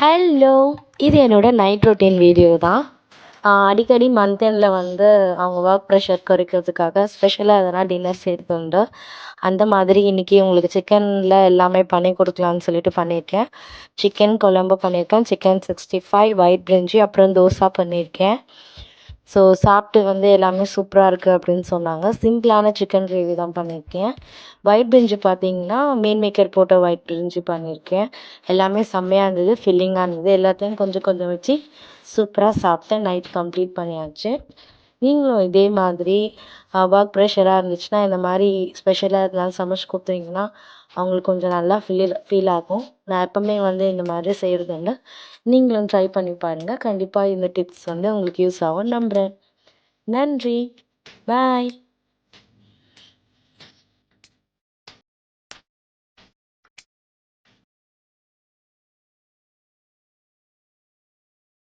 Hello! இது என்னோட night routine video தான். அடிக்கடி மந்த் எண்ட்ல வந்து அவங்க ஒர்க் ப்ரெஷர் குறைக்கிறதுக்காக ஸ்பெஷலா எதனா டின்னர் செய்றது உண்டு. அந்த மாதிரி இன்னைக்கு உங்களுக்கு சிக்கன்ல எல்லாமே பண்ணி கொடுக்கலான்னு சொல்லிட்டு பண்ணியிருக்கேன். சிக்கன் குழம்பு பண்ணியிருக்கேன், சிக்கன் 65, ஒயிட் பிரிஞ்சி, அப்புறம் தோசை பண்ணியிருக்கேன். ஸோ சாப்பிட்டு வந்து எல்லாமே சூப்பரா இருக்கு அப்படின்னு சொன்னாங்க. சிம்பிளான சிக்கன் கிரேவி தான் பண்ணியிருக்கேன். ஒயிட் பிரிஞ்சி பார்த்தீங்கன்னா, மீல் மேக்கர் போட்ட ஒயிட் பிரிஞ்சி பண்ணியிருக்கேன். எல்லாமே செம்மையா இருந்தது, ஃபில்லிங்கா இருந்தது. எல்லாத்தையும் கொஞ்சம் கொஞ்சம் வச்சு சூப்பரா சாப்பிட்டேன். நைட் கம்ப்ளீட் பண்ணியாச்சு. நீங்களும் இதே மாதிரி ஒர்க் ப்ரெஷராக இருந்துச்சுன்னா, இந்த மாதிரி ஸ்பெஷலாக எதனாலும் சமைச்சு கொடுத்தீங்கன்னா, அவங்களுக்கு கொஞ்சம் நல்லா ஃபீல் ஆகும். நான் எப்பவுமே வந்து இந்த மாதிரி செய்கிறது உண்டு. நீங்களும் ட்ரை பண்ணி பாருங்கள். கண்டிப்பாக இந்த டிப்ஸ் வந்து உங்களுக்கு யூஸ் ஆகும்னு நம்புகிறேன். நன்றி. பாய்.